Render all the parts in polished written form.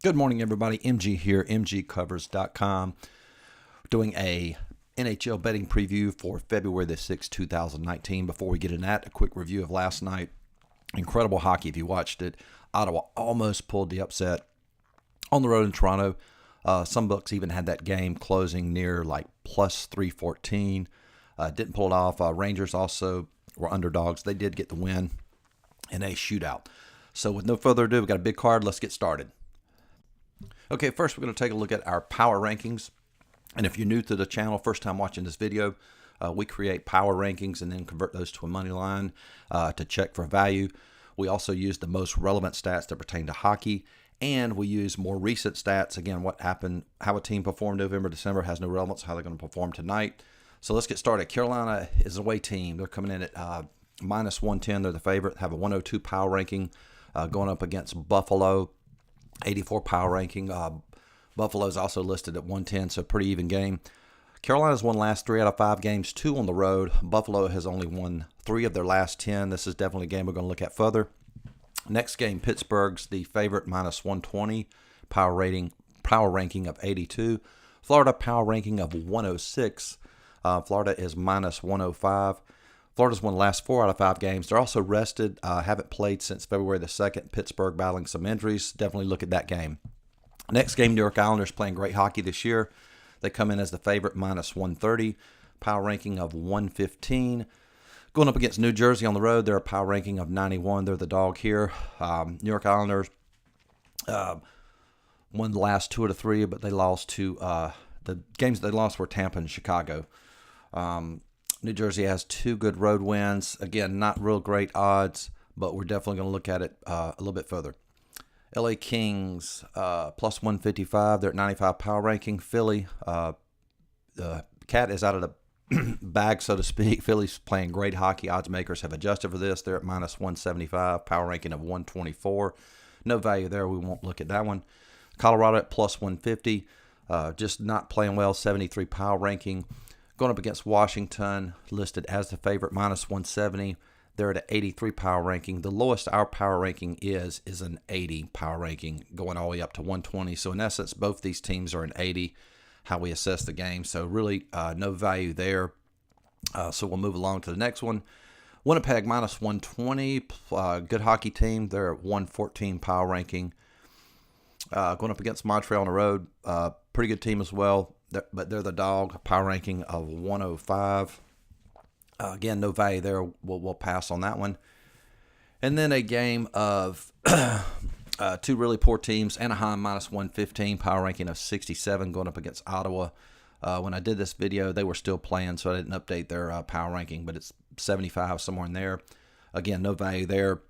Good morning, everybody. MG here, MGCovers.com, doing a NHL betting preview for February the 6th, 2019. Before we get in that, a quick review of last night. Incredible hockey if you watched it. Ottawa almost pulled the upset on the road in Toronto. Some books even had that game closing near like plus 314. Didn't pull it off. Rangers also were underdogs. They did get the win in a shootout. So with no further ado, we've got a big card. Let's get started. Okay, first we're going to take a look at our power rankings. And if you're new to the channel, first time watching this video, we create power rankings and then convert those to a money line to check for value. We also use the most relevant stats that pertain to hockey, and we use more recent stats. Again, what happened, how a team performed November, December has no relevance, how they're going to perform tonight. So let's get started. Carolina is an away team. They're coming in at minus 110. They're the favorite, have a 102 power ranking going up against Buffalo. 84 power ranking. Buffalo's also listed at 110, so pretty even game. Carolina's won last 3 out of 5 games, 2 on the road. Buffalo has only won 3 of their last 10. This is definitely a game we're going to look at further. Next game, Pittsburgh's the favorite, minus 120, power ranking of 82. Florida power ranking of 106. Florida is minus 105. Florida's won the last 4 out of 5 games. They're also rested, haven't played since February the 2nd. Pittsburgh battling some injuries. Definitely look at that game. Next game, New York Islanders playing great hockey this year. They come in as the favorite, minus 130. Power ranking of 115. Going up against New Jersey on the road, they're a power ranking of 91. They're the dog here. New York Islanders won the last 2 out of 3, but they lost to the games they lost were Tampa and Chicago. New Jersey has 2 good road wins. Again, not real great odds, but we're definitely going to look at it a little bit further. LA Kings, plus 155. They're at 95 power ranking. Philly, the cat is out of the bag, so to speak. Philly's playing great hockey. Odds makers have adjusted for this. They're at minus 175, power ranking of 124. No value there. We won't look at that one. Colorado at plus 150. Just not playing well, 73 power ranking. Going up against Washington, listed as the favorite, minus 170. They're at an 83 power ranking. The lowest our power ranking is an 80 power ranking, going all the way up to 120. So in essence, both these teams are an 80, how we assess the game. So really no value there. So we'll move along to the next one. Winnipeg, minus 120. Good hockey team. They're at 114 power ranking. Going up against Montreal on the road. Pretty good team as well. But they're the dog, power ranking of 105. Again, no value there. We'll pass on that one. And then a game of 2 really poor teams. Anaheim, minus 115, power ranking of 67, going up against Ottawa. When I did this video, they were still playing, so I didn't update their power ranking, but it's 75, somewhere in there. Again, no value there.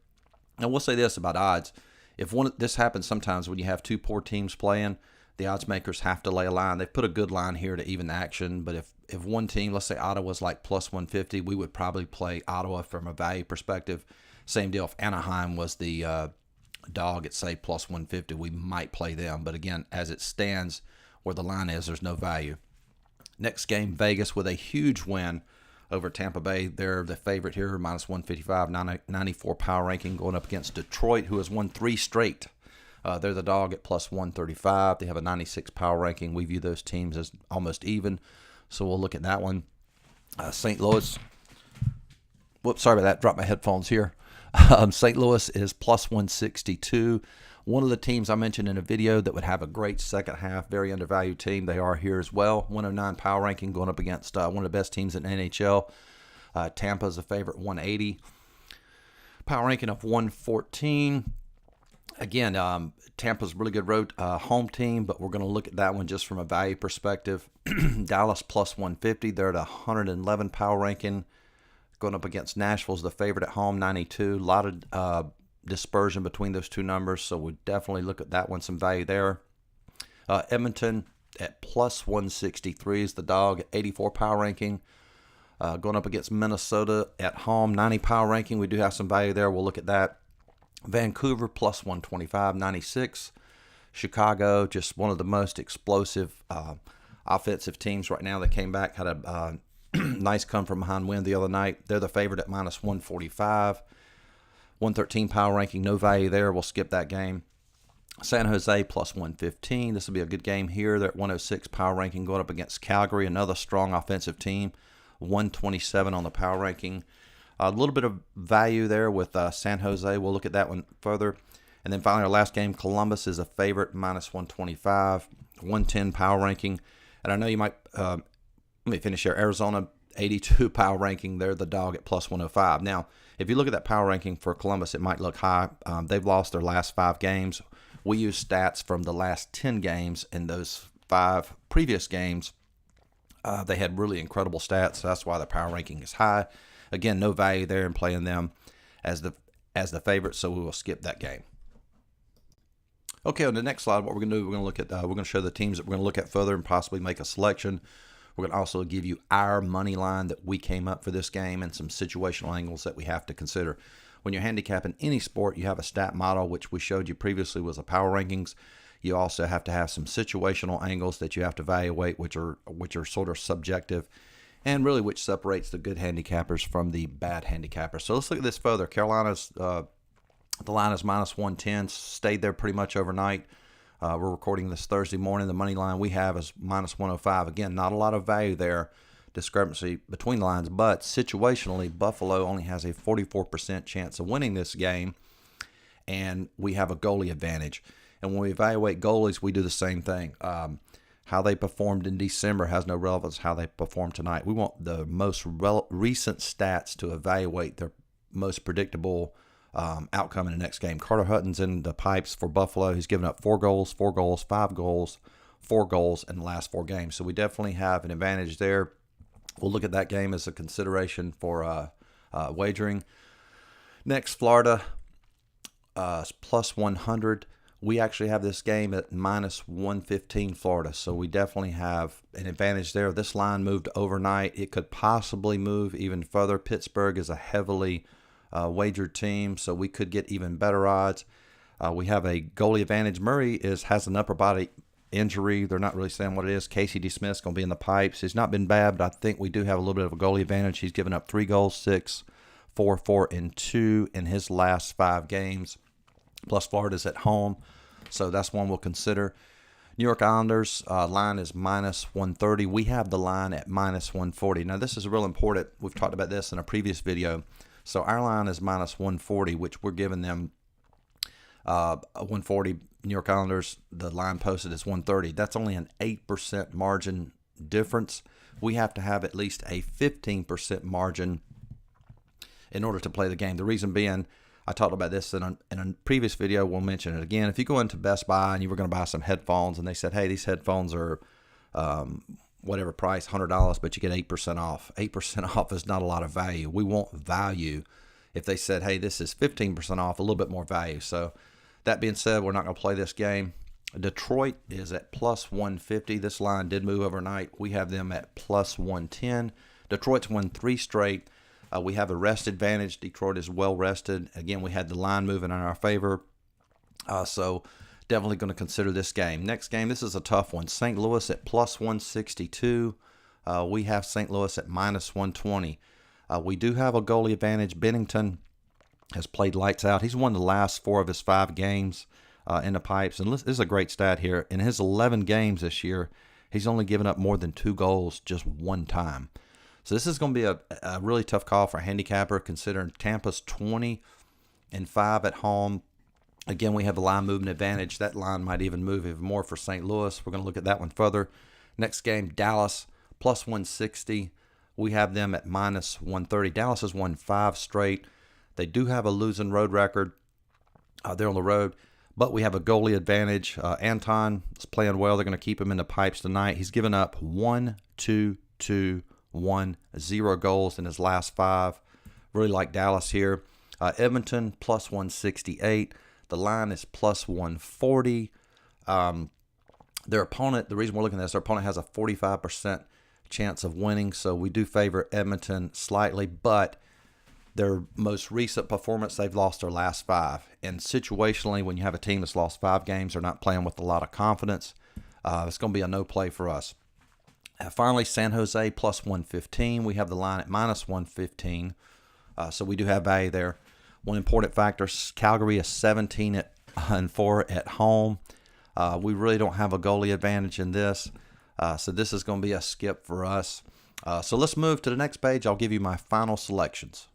And we'll say this about odds. If this happens sometimes when you have 2 poor teams playing, the odds makers have to lay a line. They've put a good line here to even the action, but if one team, let's say Ottawa's like plus 150, we would probably play Ottawa from a value perspective. Same deal if Anaheim was the dog at, say, plus 150, we might play them. But again, as it stands where the line is, there's no value. Next game, Vegas with a huge win over Tampa Bay. They're the favorite here, minus 155, 94 power ranking, going up against Detroit, who has won 3 straight. They're the dog at plus 135. They have a 96 power ranking. We view those teams as almost even, so we'll look at that one. St. Louis. Whoops, sorry about that. Dropped my headphones here. St. Louis is plus 162. One of the teams I mentioned in a video that would have a great second half, very undervalued team. They are here as well. 109 power ranking, going up against one of the best teams in NHL. Tampa is a favorite, 180. Power ranking of 114. Again, Tampa's a really good road home team, but we're going to look at that one just from a value perspective. Dallas plus 150. They're at 111 power ranking. Going up against Nashville's the favorite at home, 92. A lot of dispersion between those 2 numbers, so we definitely look at that one, some value there. Edmonton at plus 163 is the dog, 84 power ranking. Going up against Minnesota at home, 90 power ranking. We do have some value there. We'll look at that. Vancouver plus 125, 96. Chicago, just one of the most explosive offensive teams right now that came back. Had a nice come from behind win the other night. They're the favorite at minus 145. 113 power ranking, no value there. We'll skip that game. San Jose plus 115. This will be a good game here. They're at 106 power ranking going up against Calgary, another strong offensive team, 127 on the power ranking. A little bit of value there with San Jose. We'll look at that one further. And then finally, our last game, Columbus is a favorite, minus 125, 110 power ranking. And I know you might, let me finish here, Arizona, 82 power ranking. They're the dog at plus 105. Now, if you look at that power ranking for Columbus, it might look high. They've lost their last 5 games. We use stats from the last 10 games. In those 5 previous games, they had really incredible stats, so that's why the power ranking is high. Again, no value there in playing them as the favorite, so we will skip that game. Okay, on the next slide, what we're going to do, we're going to look at, we're going to show the teams that we're going to look at further and possibly make a selection. We're going to also give you our money line that we came up for this game and some situational angles that we have to consider. When you're handicapping any sport, you have a stat model, which we showed you previously was a power rankings. You also have to have some situational angles that you have to evaluate, which are sort of subjective, and really which separates the good handicappers from the bad handicappers. So let's look at this further. Carolina's the line is minus 110, stayed there pretty much overnight. We're recording this Thursday morning. The money line we have is minus 105. Again, not a lot of value there, discrepancy between the lines, but situationally, Buffalo only has a 44% chance of winning this game, and we have a goalie advantage. And when we evaluate goalies, we do the same thing. How they performed in December has no relevance how they perform tonight. We want the most recent stats to evaluate their most predictable outcome in the next game. Carter Hutton's in the pipes for Buffalo. He's given up 4 goals, 4 goals, 5 goals, 4 goals in the last 4 games. So we definitely have an advantage there. We'll look at that game as a consideration for wagering. Next, Florida plus 100. We actually have this game at minus 115 Florida. So we definitely have an advantage there. This line moved overnight. It could possibly move even further. Pittsburgh is a heavily wagered team, so we could get even better odds. We have a goalie advantage. Murray has an upper body injury. They're not really saying what it is. Casey DeSmith's going to be in the pipes. He's not been bad, but I think we do have a little bit of a goalie advantage. He's given up 3 goals, 6, 4, 4, and 2 in his last 5 games. Plus Florida's at home, so that's one we'll consider. New York Islanders line is minus 130. We have the line at minus 140. Now, this is real important. We've talked about this in a previous video. So our line is minus 140, which we're giving them 140. New York Islanders, the line posted is 130. That's only an 8% margin difference. We have to have at least a 15% margin in order to play the game. The reason being, I talked about this in a previous video. We'll mention it again. If you go into Best Buy and you were going to buy some headphones and they said, hey, these headphones are whatever price, $100, but you get 8% off. 8% off is not a lot of value. We want value. If they said, hey, this is 15% off, a little bit more value. So that being said, we're not going to play this game. Detroit is at plus 150. This line did move overnight. We have them at plus 110. Detroit's won 3 straight. We have a rest advantage. Detroit is well rested. Again, we had the line moving in our favor. So definitely going to consider this game. Next game, this is a tough one. St. Louis at plus 162. We have St. Louis at minus 120. We do have a goalie advantage. Bennington has played lights out. He's won the last 4 of his 5 games in the pipes. And this is a great stat here. In his 11 games this year, he's only given up more than 2 goals just 1 time. So this is going to be a really tough call for a handicapper, considering Tampa's 20-5 at home. Again, we have a line movement advantage. That line might even move even more for St. Louis. We're going to look at that one further. Next game, Dallas, plus 160. We have them at minus 130. Dallas has won 5 straight. They do have a losing road record. They're on the road, but we have a goalie advantage. Anton is playing well. They're going to keep him in the pipes tonight. He's given up 1, 2, 2, 1, 0 goals in his last 5. Really like Dallas here. Edmonton, plus 168. The line is plus 140. Their opponent, the reason we're looking at this, their opponent has a 45% chance of winning, so we do favor Edmonton slightly, but their most recent performance, they've lost their last 5. And situationally, when you have a team that's lost 5 games, they're not playing with a lot of confidence. It's going to be a no play for us. Finally, San Jose, plus 115. We have the line at minus 115, so we do have value there. One important factor, Calgary is 17 and 4 at home. We really don't have a goalie advantage in this. So this is going to be a skip for us. So let's move to the next page. I'll give you my final selections.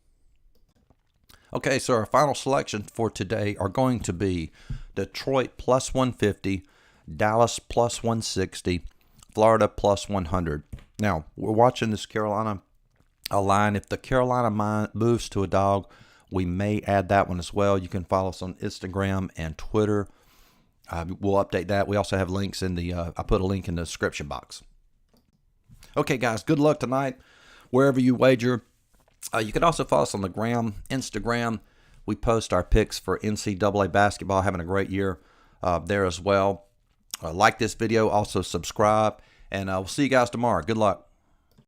Okay, so our final selections for today are going to be Detroit plus 150, Dallas plus 160, Florida plus 100. Now, we're watching this Carolina line. If the Carolina moves to a dog, we may add that one as well. You can follow us on Instagram and Twitter. We'll update that. We also have links in the, I put a link in the description box. Okay, guys, good luck tonight, wherever you wager. You can also follow us on the Instagram. We post our picks for NCAA basketball, having a great year there as well. Like this video, also subscribe, and we'll see you guys tomorrow. Good luck.